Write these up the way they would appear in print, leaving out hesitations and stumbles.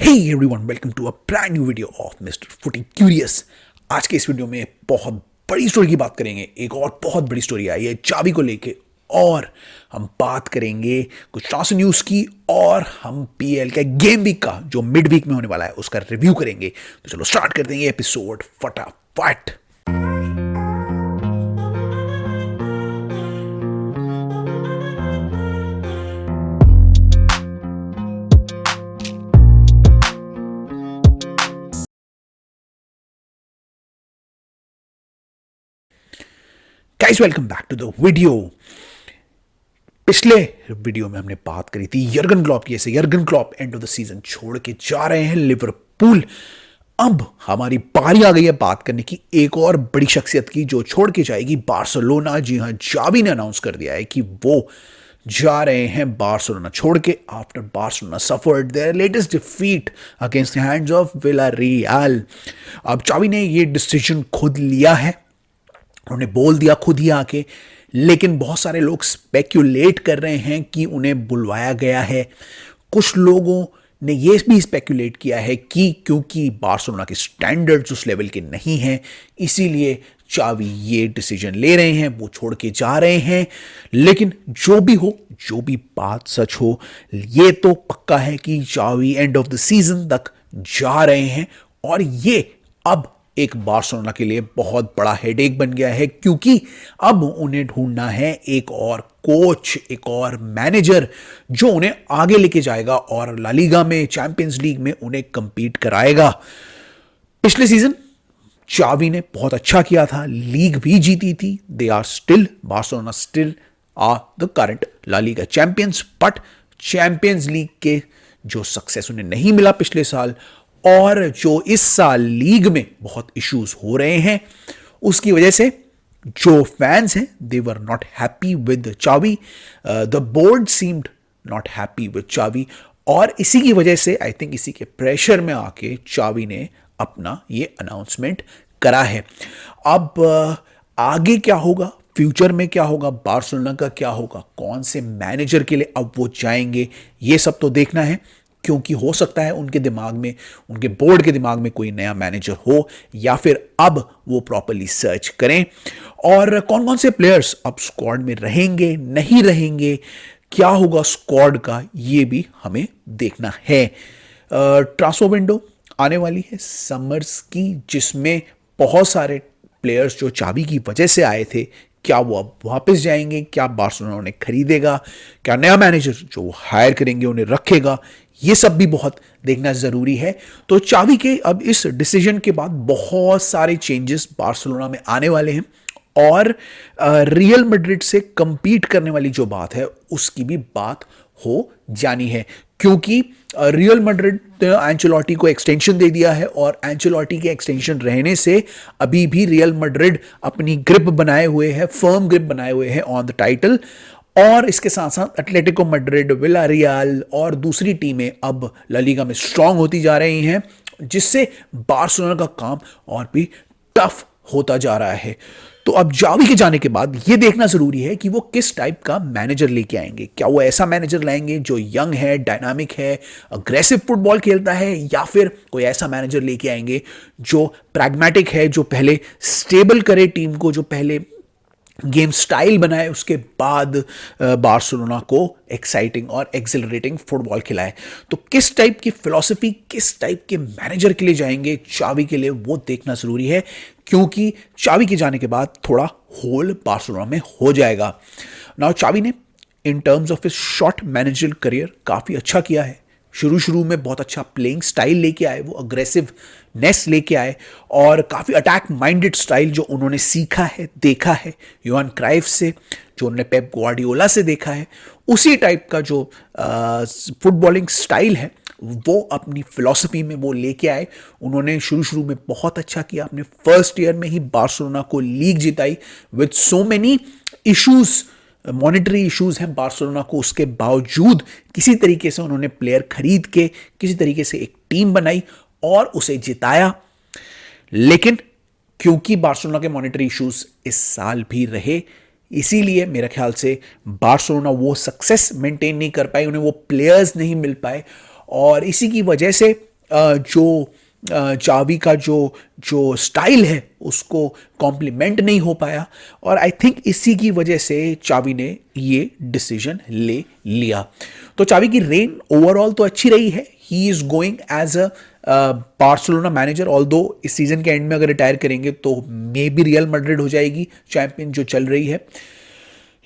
Hey everyone, welcome to a brand new video of Mr. Footy Curious। आज के इस video में बहुत बड़ी स्टोरी की बात करेंगे। एक और बहुत बड़ी स्टोरी आई है चाबी को लेके, और हम बात करेंगे कुछ ट्रांसफर न्यूज की, और हम पीएल के गेम वीक का जो मिड वीक में होने वाला है उसका रिव्यू करेंगे। तो चलो स्टार्ट कर देंगे एपिसोड फटाफट। Guys welcome back to the video. पिछले वीडियो में हमने बात करी थी यर्गन क्लॉप की। ऐसे Jurgen Klopp end of the season छोड़ के जा रहे हैं लिवरपूल। अब हमारी बारी आ गई है बात करने की एक और बड़ी शख्सियत की जो छोड़ के जाएगी बार्सिलोना। जी हां, जावी ने अनाउंस कर दिया है कि वो जा रहे हैं बार्सिलोना छोड़ के, after Barcelona suffered there latest defeat against the hands of Villarreal. अब चावी ने ये डिसीजन खुद लिया है, उन्होंने बोल दिया खुद ही आके, लेकिन बहुत सारे लोग स्पेक्यूलेट कर रहे हैं कि उन्हें बुलवाया गया है। कुछ लोगों ने ये भी स्पेक्यूलेट किया है कि क्योंकि बार्सिलोना के स्टैंडर्ड्स उस लेवल के नहीं हैं, इसीलिए चावी ये डिसीजन ले रहे हैं, वो छोड़ के जा रहे हैं। लेकिन जो भी हो, जो भी बात सच हो, ये तो पक्का है कि चावी एंड ऑफ द सीजन तक जा रहे हैं। और ये अब एक बार्सिलोना के लिए बहुत बड़ा हेडेक बन गया है, क्योंकि अब उन्हें ढूंढना है एक और कोच, एक और मैनेजर जो उन्हें आगे लेके जाएगा और ला लीगा में, चैंपियंस लीग में उन्हें कंपीट कराएगा। पिछले सीजन चावी ने बहुत अच्छा किया था, लीग भी जीती थी। They are still, Barcelona still are the current La Liga champions, but champions league के जो सक्सेस उन्हें नहीं मिला पिछले साल, और जो इस साल लीग में बहुत इश्यूज हो रहे हैं, उसकी वजह से जो फैंस हैं दे वर नॉट हैप्पी विद चावी। The board seemed not happy with चावी, और इसी की वजह से आई थिंक इसी के प्रेशर में आके चावी ने अपना ये अनाउंसमेंट करा है। अब आगे क्या होगा, फ्यूचर में क्या होगा, बार्सिलोना का क्या होगा, कौन से मैनेजर के लिए अब वो जाएंगे, ये सब तो देखना है। क्योंकि हो सकता है उनके दिमाग में, उनके बोर्ड के दिमाग में कोई नया मैनेजर हो, या फिर अब वो प्रॉपर्ली सर्च करें। और कौन कौन से प्लेयर्स अब स्क्वाड में रहेंगे, नहीं रहेंगे, क्या होगा स्क्वाड का, ये भी हमें देखना है। ट्रांसफर विंडो आने वाली है समर्स की, जिसमें बहुत सारे प्लेयर्स जो चाबी की वजह से आए थे, क्या वो अब वापस जाएंगे, क्या बार्सिलोना उन्हें खरीदेगा, क्या नया मैनेजर जो वो हायर करेंगे उन्हें रखेगा, ये सब भी बहुत देखना जरूरी है। तो चावी के अब इस डिसीजन के बाद बहुत सारे चेंजेस बार्सिलोना में आने वाले हैं, और रियल मैड्रिड से कंपीट करने वाली जो बात है उसकी भी बात हो जानी है। क्योंकि रियल मैड्रिड ने एंचेलोटी को एक्सटेंशन दे दिया है, और एंचेलोटी के एक्सटेंशन रहने से अभी भी रियल मैड्रिड अपनी ग्रिप बनाए हुए है, फर्म ग्रिप बनाए हुए है ऑन द टाइटल। और इसके साथ साथ एटलेटिको मैड्रिड, विलारियल और दूसरी टीमें अब ला लीगा में स्ट्रांग होती जा रही हैं, जिससे बार्सिलोना का काम और भी टफ होता जा रहा है। तो अब जावी के जाने के बाद यह देखना जरूरी है कि वो किस टाइप का मैनेजर लेके आएंगे। क्या वो ऐसा मैनेजर लाएंगे जो यंग है, डायनामिक है, अग्रेसिव फुटबॉल खेलता है, या फिर कोई ऐसा मैनेजर लेके आएंगे जो प्रैग्मेटिक है, जो पहले स्टेबल करे टीम को, जो पहले गेम स्टाइल बनाए, उसके बाद बार्सिलोना को एक्साइटिंग और एक्सिलरेटिंग फुटबॉल खिलाए। तो किस टाइप की फिलॉसफी, किस टाइप के मैनेजर के लिए जाएंगे चावी के लिए, वो देखना जरूरी है, क्योंकि चावी के जाने के बाद थोड़ा होल बार्सिलोना में हो जाएगा। नाउ चावी ने in terms of his short managerial career काफ़ी अच्छा किया है। शुरू में बहुत अच्छा प्लेइंग स्टाइल लेके आए, वो अग्रेसिवनेस लेके आए, और काफ़ी अटैक माइंडेड स्टाइल जो उन्होंने सीखा है, देखा है योहान क्राइफ से, जो उन्होंने पेप ग्वार्डियोला से देखा है, उसी टाइप का जो फुटबॉलिंग स्टाइल है वो अपनी फिलॉसफी में वो लेके आए। उन्होंने शुरू में बहुत अच्छा किया, अपने फर्स्ट ईयर में ही बार्सिलोना को लीग जिताई with so many issues, monetary issues हैं बार्सिलोना को, उसके बावजूद किसी तरीके से उन्होंने प्लेयर खरीद के किसी तरीके से एक टीम बनाई और उसे जिताया। लेकिन क्योंकि बार्सिलोना के मॉनेटरी इश्यूज इस साल भी रहे, इसीलिए मेरे ख्याल से बार्सिलोना वो सक्सेस मेंटेन नहीं कर पाई, उन्हें वो प्लेयर्स नहीं मिल पाए, और इसी की वजह से जो चावी का जो जो स्टाइल है उसको कॉम्प्लीमेंट नहीं हो पाया, और आई थिंक इसी की वजह से चावी ने ये डिसीजन ले लिया। तो चावी की रेन ओवरऑल तो अच्छी रही है, he is going as a Barcelona manager, although इस सीजन के एंड में अगर रिटायर करेंगे तो मे बी रियल मैड्रिड हो जाएगी चैंपियन जो चल रही है।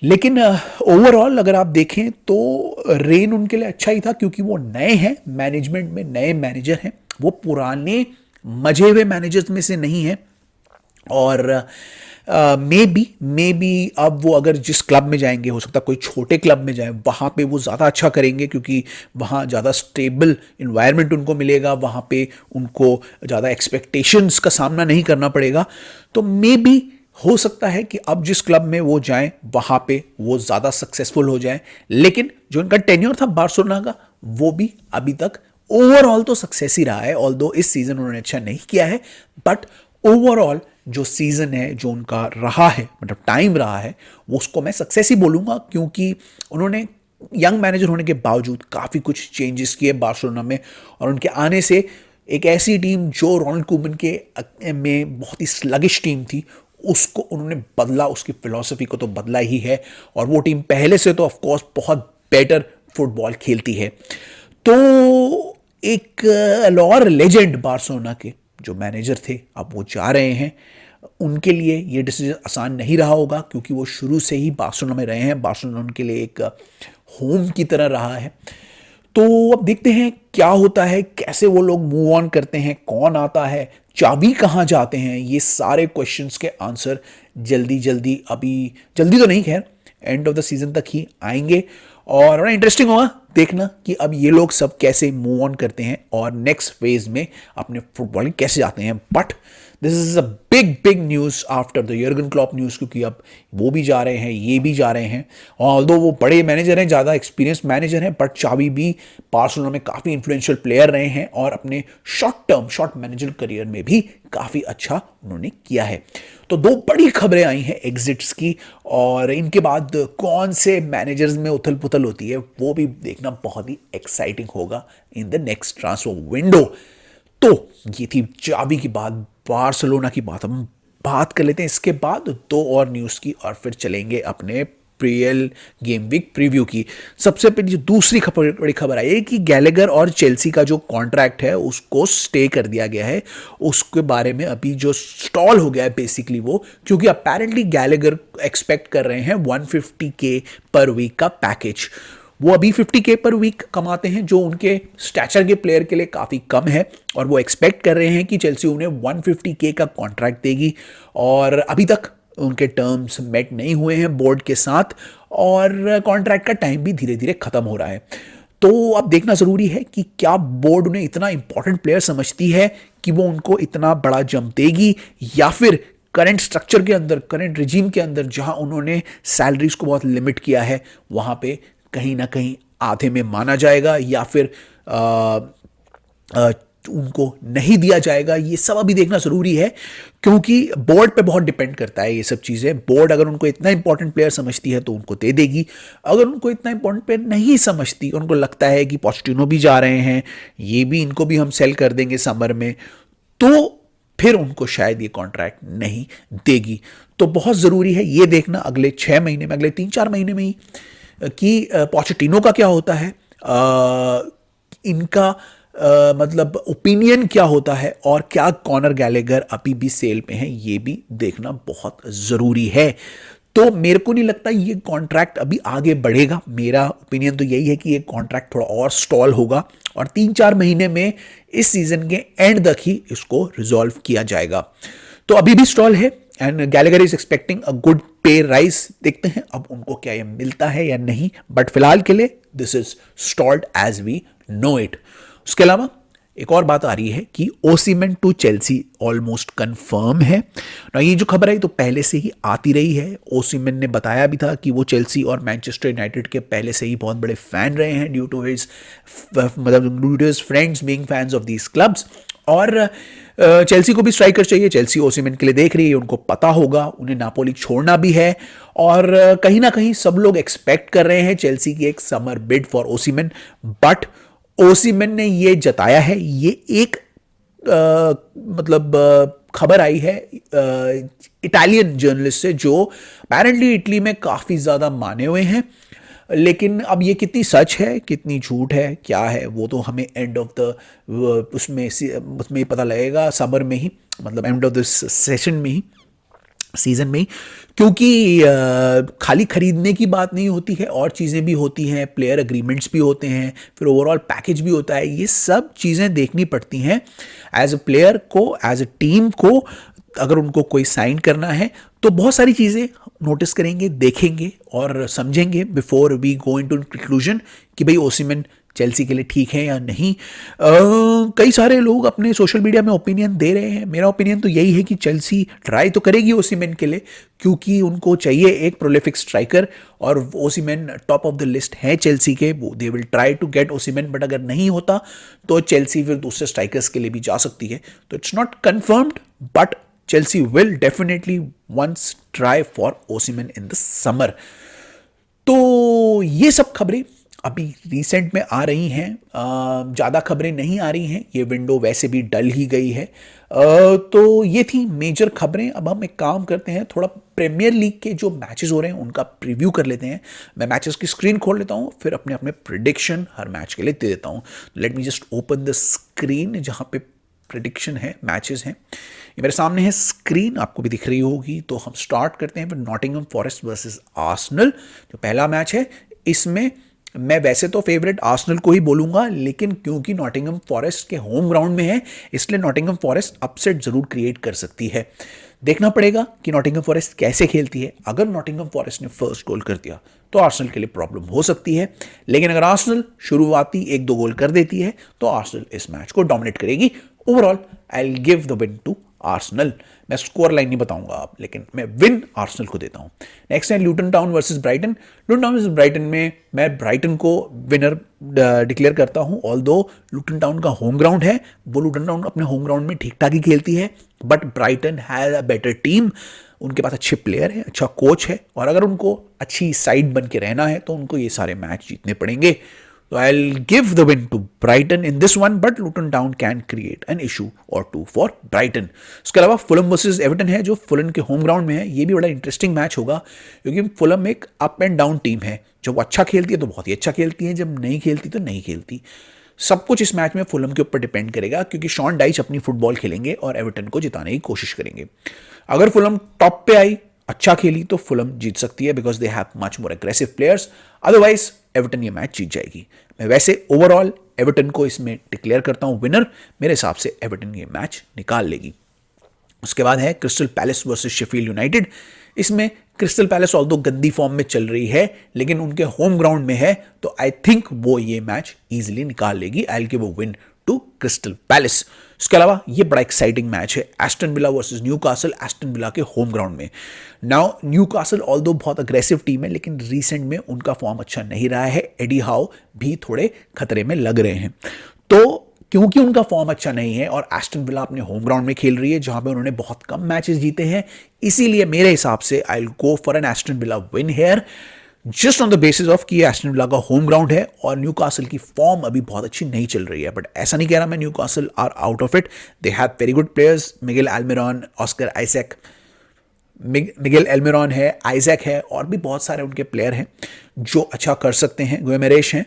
लेकिन ओवरऑल अगर आप देखें तो रेन उनके लिए अच्छा ही था, क्योंकि वो नए हैं मैनेजमेंट में, नए मैनेजर हैं, वो पुराने मजे हुए मैनेजर्स में से नहीं है। और मे बी अब वो अगर जिस क्लब में जाएंगे, हो सकता है कोई छोटे क्लब में जाए, वहाँ पे वो ज़्यादा अच्छा करेंगे, क्योंकि वहाँ ज़्यादा स्टेबल इन्वायरमेंट उनको मिलेगा, वहाँ पे उनको ज़्यादा एक्सपेक्टेशंस का सामना नहीं करना पड़ेगा। तो मे बी हो सकता है कि अब जिस क्लब में वो जाएं वहाँ पे वो ज़्यादा सक्सेसफुल हो जाए। लेकिन जो इनका टेन्योर था बार्सिलोना का, वो भी अभी तक ओवरऑल तो सक्सेस ही रहा है, ऑल्दो इस सीजन उन्होंने अच्छा नहीं किया है, बट ओवरऑल जो सीजन है जो उनका रहा है, मतलब टाइम रहा है, वो उसको मैं सक्सेस ही बोलूँगा, क्योंकि उन्होंने यंग मैनेजर होने के बावजूद काफ़ी कुछ चेंजेस किए बार्सिलोना में, और उनके आने से एक ऐसी टीम जो रोनाल्ड कोमन के में बहुत ही स्लगिश टीम थी, उसको उन्होंने बदला, उसकी फिलॉसफी को तो बदला ही है, और वो टीम पहले से तो ऑफकोर्स बहुत बेटर फुटबॉल खेलती है। तो एक और लेजेंड बार्सिलोना के जो मैनेजर थे, अब वो जा रहे हैं, उनके लिए ये डिसीजन आसान नहीं रहा होगा, क्योंकि वो शुरू से ही बार्सिलोना में रहे हैं, बार्सिलोना उनके लिए एक होम की तरह रहा है। तो अब देखते हैं क्या होता है, कैसे वो लोग मूव ऑन करते हैं, कौन आता है, चाबी कहाँ जाते हैं, ये सारे क्वेश्चंस के आंसर जल्दी जल्दी, अभी जल्दी तो नहीं, खैर एंड ऑफ द सीजन तक ही आएंगे, और बड़ा इंटरेस्टिंग होगा देखना कि अब ये लोग सब कैसे मूव ऑन करते हैं और नेक्स्ट फेज में अपने फुटबॉलिंग कैसे जाते हैं। But this is a big big news after the Jurgen Klopp news, क्योंकि अब वो भी जा रहे हैं, ये भी जा रहे हैं, ऑल्दो वो बड़े मैनेजर हैं, ज़्यादा एक्सपीरियंस मैनेजर हैं, बट चावी भी बार्सिलोना में काफ़ी इन्फ्लुएंशियल प्लेयर रहे हैं, और अपने शॉर्ट मैनेजर करियर में भी काफ़ी अच्छा उन्होंने किया है। तो दो बड़ी खबरें आई हैं एग्जिट्स की, और इनके बाद कौन से मैनेजर्स में उथल पुथल होती है वो भी देखना बहुत ही एक्साइटिंग होगा इन द नेक्स्ट ट्रांसफर विंडो। तो ये थी चाबी की बात, बार्सिलोना की बात। हम बात कर लेते हैं इसके बाद दो और न्यूज़ की, और फिर चलेंगे अपने प्रियल गेम वीक प्रीव्यू की। सबसे पहले जो दूसरी खबर, बड़ी खबर आई है कि गैलेगर और चेल्सी का जो कॉन्ट्रैक्ट है उसको स्टे कर दिया गया है। उसके बारे में अभी जो स्टॉल हो गया है बेसिकली वो, क्योंकि अपेरेंटली गैलेगर एक्सपेक्ट कर रहे हैं 150K पर वीक का पैकेज। वो अभी 50K पर वीक कमाते हैं, जो उनके स्टैचर के प्लेयर के लिए काफ़ी कम है, और वो एक्सपेक्ट कर रहे हैं कि चेल्सी उन्हें 150K का कॉन्ट्रैक्ट देगी, और अभी तक उनके टर्म्स मेट नहीं हुए हैं बोर्ड के साथ, और कॉन्ट्रैक्ट का टाइम भी धीरे धीरे ख़त्म हो रहा है। तो अब देखना ज़रूरी है कि क्या बोर्ड उन्हें इतना इंपॉर्टेंट प्लेयर समझती है कि वो उनको इतना बड़ा जंप देगी, या फिर करंट स्ट्रक्चर के अंदर, करंट रिजीम के अंदर, जहां उन्होंने सैलरीज को बहुत लिमिट किया है, वहां पे कहीं ना कहीं आधे में माना जाएगा, या फिर उनको नहीं दिया जाएगा। ये सब अभी देखना ज़रूरी है, क्योंकि बोर्ड पे बहुत डिपेंड करता है ये सब चीज़ें। बोर्ड अगर उनको इतना इंपॉर्टेंट प्लेयर समझती है तो उनको दे देगी, अगर उनको इतना इंपॉर्टेंट प्लेयर नहीं समझती, उनको लगता है कि पोस्टिनो भी जा रहे हैं, ये भी, इनको भी हम सेल कर देंगे समर में, तो फिर उनको शायद ये कॉन्ट्रैक्ट नहीं देगी। तो बहुत ज़रूरी है ये देखना अगले 6 महीने में, अगले 3-4 महीने में ही, कि पोचेटिनो का क्या होता है, इनका मतलब ओपिनियन क्या होता है, और क्या कॉनर गैलेगर अभी भी सेल पे हैं, ये भी देखना बहुत ज़रूरी है। तो मेरे को नहीं लगता ये कॉन्ट्रैक्ट अभी आगे बढ़ेगा, मेरा ओपिनियन तो यही है कि ये कॉन्ट्रैक्ट थोड़ा और स्टॉल होगा, और 3-4 महीने में इस सीजन के एंड तक ही इसको रिजॉल्व किया जाएगा। तो अभी भी स्टॉल है, and Gallagher is expecting a good पे राइज। देखते हैं अब उनको क्या ये मिलता है या नहीं, बट फिलहाल के लिए this is stalled as we know it. उसके अलावा एक और बात आ रही है कि Osimhen to Chelsea almost confirm है ना। ये जो खबर है तो पहले से ही आती रही है, ओसीमेन ने बताया भी था कि वो चेल्सी और मैनचेस्टर यूनाइटेड के पहले से ही बहुत बड़े फैन रहे हैं, due to his friends being fans of these clubs. और चेल्सी को भी स्ट्राइकर चाहिए, चेल्सी ओसीमेन के लिए देख रही है, उनको पता होगा उन्हें नापोली छोड़ना भी है, और कहीं ना कहीं सब लोग एक्सपेक्ट कर रहे हैं चेल्सी की एक समर बिड फॉर ओसीमेन। बट ओसिमन ने ये जताया है, ये एक मतलब खबर आई है इटालियन जर्नलिस्ट से जो अपेरेंटली इटली में काफ़ी ज़्यादा माने हुए हैं, लेकिन अब ये कितनी सच है कितनी झूठ है क्या है वो तो हमें एंड ऑफ द उसमें पता लगेगा, समर में ही, मतलब एंड ऑफ दिस सेशन में ही, सीजन में ही, क्योंकि खाली खरीदने की बात नहीं होती है, और चीज़ें भी होती हैं, प्लेयर एग्रीमेंट्स भी होते हैं, फिर ओवरऑल पैकेज भी होता है, ये सब चीज़ें देखनी पड़ती हैं एज अ प्लेयर को, एज अ टीम को। अगर उनको कोई साइन करना है तो बहुत सारी चीज़ें नोटिस करेंगे, देखेंगे और समझेंगे before we go into conclusion कि भाई ओसिमन चेल्सी के लिए ठीक है या नहीं। कई सारे लोग अपने सोशल मीडिया में ओपिनियन दे रहे हैं, मेरा ओपिनियन तो यही है कि चेल्सी ट्राई तो करेगी ओसिमन के लिए, क्योंकि उनको चाहिए एक प्रोलिफिक स्ट्राइकर, और Osimhen top of the list है चेल्सी के, वो they will try to get Osimhen, but अगर नहीं होता तो चेल्सी फिर दूसरे स्ट्राइकर्स के लिए भी जा सकती है। तो it's not confirmed, but Chelsea will definitely once try for Osimhen in the summer. तो ये सब खबरें अभी रिसेंट में आ रही हैं, ज़्यादा खबरें नहीं आ रही हैं, ये विंडो वैसे भी डल ही गई है। तो ये थी मेजर खबरें। अब हम एक काम करते हैं, थोड़ा प्रीमियर लीग के जो मैचेस हो रहे हैं उनका प्रीव्यू कर लेते हैं। मैं मैचेस की स्क्रीन खोल लेता हूँ, फिर अपने अपने प्रिडिक्शन हर मैच के लिए दे देता हूँ। Let me just open the screen जहाँ पे प्रिडिक्शन है, मैचेस हैं, ये मेरे सामने है स्क्रीन, आपको भी दिख रही होगी। तो हम स्टार्ट करते हैं फिर नॉटिंघम फॉरेस्ट वर्सेस आर्सेनल, जो पहला मैच है। इसमें मैं वैसे तो फेवरेट आर्सेनल को ही बोलूंगा, लेकिन क्योंकि नॉटिंघम फॉरेस्ट के होम ग्राउंड में है, इसलिए नॉटिंघम फॉरेस्ट अपसेट जरूर क्रिएट कर सकती है। देखना पड़ेगा कि नॉटिंघम फॉरेस्ट कैसे खेलती है। अगर नॉटिंघम फॉरेस्ट ने फर्स्ट गोल कर दिया तो आर्सेनल के लिए प्रॉब्लम हो सकती है, लेकिन अगर आर्सेनल शुरुआती 1-2 गोल कर देती है तो आर्सेनल इस मैच को डोमिनेट करेगी। Overall I will give the win to Arsenal. मैं स्कोर लाइन नहीं बताऊंगा आप, लेकिन मैं विन आर्सेनल को देता हूं। नेक्स्ट है Luton Town versus Brighton. Luton Town versus Brighton में मैं ब्राइटन को विनर डिक्लेयर करता हूं। ऑल्दो लूटन टाउन का होम ग्राउंड है, वो लूटन टाउन अपने होम ग्राउंड में ठीक ठाक ही खेलती है, but Brighton has a better team. उनके पास अच्छे प्लेयर है, अच्छा कोच है, और अगर उनको अच्छी साइड बन के रहना है तो उनको ये सारे मैच जीतने पड़ेंगे। So I'll give the win to Brighton in this one, but Luton Town can create an issue or two for Brighton. उसके अलावा फुलम वर्सेस एवर्टन है, जो फुलन के होम ग्राउंड में है। ये भी बड़ा इंटरेस्टिंग मैच होगा, क्योंकि फुलम एक अप एंड डाउन टीम है। जब वो अच्छा खेलती है तो बहुत ही अच्छा खेलती है, जब नहीं खेलती तो नहीं खेलती। सब कुछ इस मैच में फुलम के ऊपर डिपेंड करेगा, क्योंकि शॉन डाइच अपनी फुटबॉल खेलेंगे और एवर्टन को जिताने की कोशिश करेंगे। अगर फुलम टॉप पे आई, अच्छा खेली, तो फुलम जीत सकती है, because they have much more aggressive players. Otherwise Everton ये मैच जीत जाएगी। मैं वैसे ओवरऑल एवर्टन को इसमें डिक्लेयर करता हूं विनर। मेरे हिसाब से एवर्टन ये मैच निकाल लेगी। उसके बाद है crystal palace versus Sheffield United. इसमें क्रिस्टल पैलेस ऑल्दो गंदी फॉर्म में चल रही है, लेकिन उनके होम ग्राउंड में है, तो आई थिंक वो ये मैच इजीली निकाल लेगी। I will give a win to Crystal Palace. उसके अलावा ये बड़ा एक्साइटिंग मैच है, Aston Villa versus Newcastle, Aston Villa के होम ग्राउंड में। नाउ न्यूकासल ऑल्दो बहुत अग्रेसिव टीम है, लेकिन रिसेंट में उनका फॉर्म अच्छा नहीं रहा है। एडी हाउ भी थोड़े खतरे में लग रहे हैं। तो क्योंकि उनका फॉर्म अच्छा नहीं है और एस्टन विला अपने होम ग्राउंड में खेल रही है, जहां पे उन्होंने बहुत कम मैचेस जीते हैं, इसीलिए मेरे हिसाब से I will go for an Aston Villa win here, just on the basis of कि एस्टन विला का होम ग्राउंड है और न्यूकासल की फॉर्म अभी बहुत अच्छी नहीं चल रही है। बट ऐसा नहीं कह रहा मैं Newcastle are out of it, they have very good players, Miguel Almiron, Oscar Isak, Miguel Almiron है, आइजैक है, और भी बहुत सारे उनके प्लेयर हैं जो अच्छा कर सकते हैं, गुएमरेश हैं।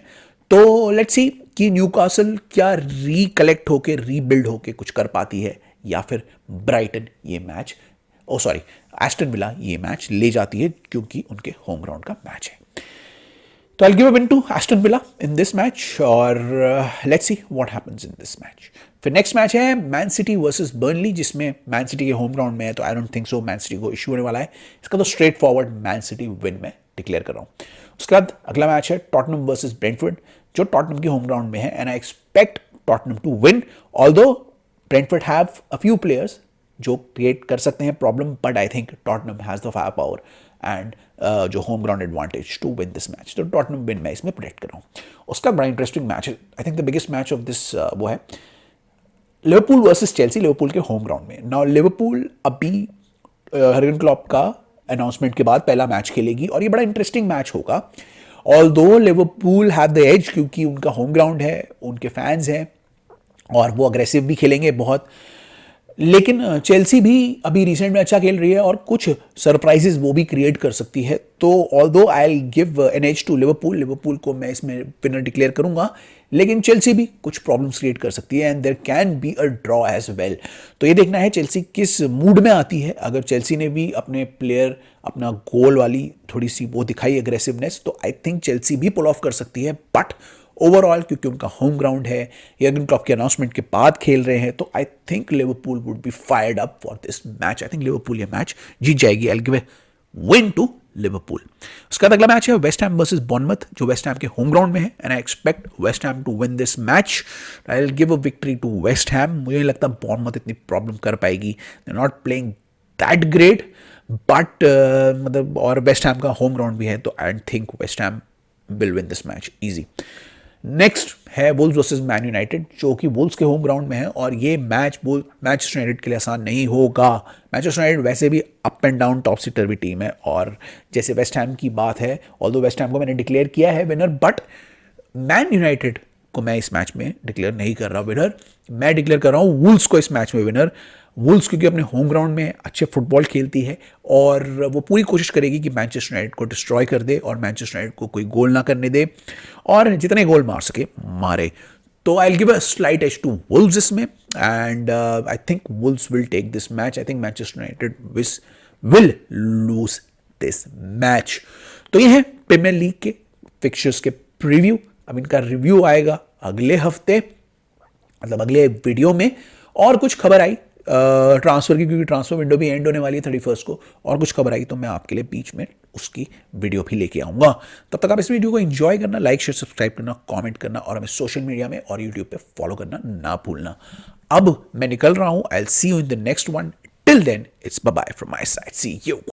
तो लेट्स सी कि न्यूकासल क्या रिकलेक्ट होके, रीबिल्ड होके कुछ कर पाती है, या फिर ब्राइटन ये मैच, एस्टन विला ये मैच ले जाती है, क्योंकि उनके होम ग्राउंड का मैच है। तो I give a win to Aston Villa in this match, और let's see what happens in this match. फिर नेक्स्ट मैच है मैन सिटी वर्सेस बर्नली, जिसमें मैन सिटी के होम ग्राउंड में है, तो I don't think so Man City को issue होने वाला है। इसका तो straightforward Man City win में डिक्लेयर कर रहा हूँ। उसके बाद अगला मैच है टॉटनम वर्सेस ब्रेंटफोर्ड, जो टॉटनम के होम ग्राउंड में है, and I expect Tottenham to win, although Brentford have a few players जो क्रिएट कर सकते हैं problem, but I think Tottenham has the fire power and जो home ground advantage to win this match. तो Tottenham win मैं इसमें predict कर रहा हूँ। उसका बड़ा इंटरेस्टिंग मैच है, I think the biggest match of this वो है लिवरपूल वर्सेस चेल्सी, लिवरपूल के होम ग्राउंड में। नाउ लिवरपूल अभी जर्गन क्लॉप का अनाउंसमेंट के बाद पहला मैच खेलेगी, और ये बड़ा इंटरेस्टिंग मैच होगा। Although Liverpool have the edge क्योंकि उनका होम ग्राउंड है, उनके फैंस हैं और वो अग्रेसिव भी खेलेंगे बहुत। लेकिन चेल्सी भी अभी रिसेंट में अच्छा खेल रही है और कुछ सरप्राइजेस वो भी क्रिएट कर सकती है। तो although I will give an edge to Liverpool, Liverpool को मैं इसमें विनर डिक्लेयर करूंगा, लेकिन चेल्सी भी कुछ प्रॉब्लम्स क्रिएट कर सकती है and there can be a draw as well. तो ये देखना है चेल्सी किस मूड में आती है। अगर चेल्सी ने भी अपने प्लेयर अपना गोल वाली थोड़ी सी वो दिखाई एग्रेसिवनेस, तो आई थिंक चेल्सी भी पुल ऑफ कर सकती है। बट ओवरऑल क्योंकि उनका होम ग्राउंड है, यर्गन क्लॉप के अनाउंसमेंट के बाद खेल रहे हैं, तो I think Liverpool would be fired up for this match. I think Liverpool ये मैच जीत जाएगी। I will give a win to Liverpool. उसका अगला मैच है वेस्ट हैम वर्सेस बॉर्नमथ, जो वेस्ट हैम के होम ग्राउंड में है and I expect West Ham to win this match. I will give a victory to West Ham. मुझे नहीं लगता बॉर्नमथ इतनी प्रॉब्लम कर पाएगी, they not playing that great, but मतलब और वेस्ट हैम का होम ग्राउंड भी है, तो I think West Ham will win this match easy. Next है वुल्व्स वर्सेस मैन यूनाइटेड, जो कि वुल्व्स के होम ग्राउंड में है और ये मैच मैनचेस्टर यूनाइटेड के लिए आसान नहीं होगा। मैनचेस्टर यूनाइटेड वैसे भी up and down top seater भी टीम है और जैसे वेस्ट हैम की बात है, ऑल्दो वेस्ट हैम को मैंने डिक्लेयर किया है विनर, बट मैन यूनाइटेड को मैं इस मैच में डिक्लेयर नहीं कर रहा विनर। मैं डिक्लेयर कर रहा हूँ वुल्व्स को इस मैच में विनर। वुल्व्स क्योंकि अपने होम ग्राउंड में अच्छे फुटबॉल खेलती है और वो पूरी कोशिश करेगी कि मैनचेस्टर यूनाइटेड को डिस्ट्रॉय कर दे और मैनचेस्टर यूनाइटेड को कोई गोल ना करने दे और जितने गोल मार सके मारे। तो I will give a slight edge to Wolves इसमें and I think Wolves will take this match. I think Manchester United will lose this match. तो ये है प्रीमियर लीग के फिक्चर्स के प्रीव्यू। अब इनका रिव्यू आएगा अगले हफ्ते, मतलब अगले वीडियो में। और कुछ खबर आई ट्रांसफर की, क्योंकि ट्रांसफर विंडो भी एंड होने वाली है 31 को, और कुछ खबर आई तो मैं आपके लिए बीच में उसकी वीडियो भी लेके आऊंगा। तब तक आप इस वीडियो को एंजॉय करना, लाइक शेयर सब्सक्राइब करना, कमेंट करना और हमें सोशल मीडिया में और यूट्यूब पे फॉलो करना ना भूलना। अब मैं निकल रहा हूं, I will see you in the next one. Till then it's bye bye from my side, see you.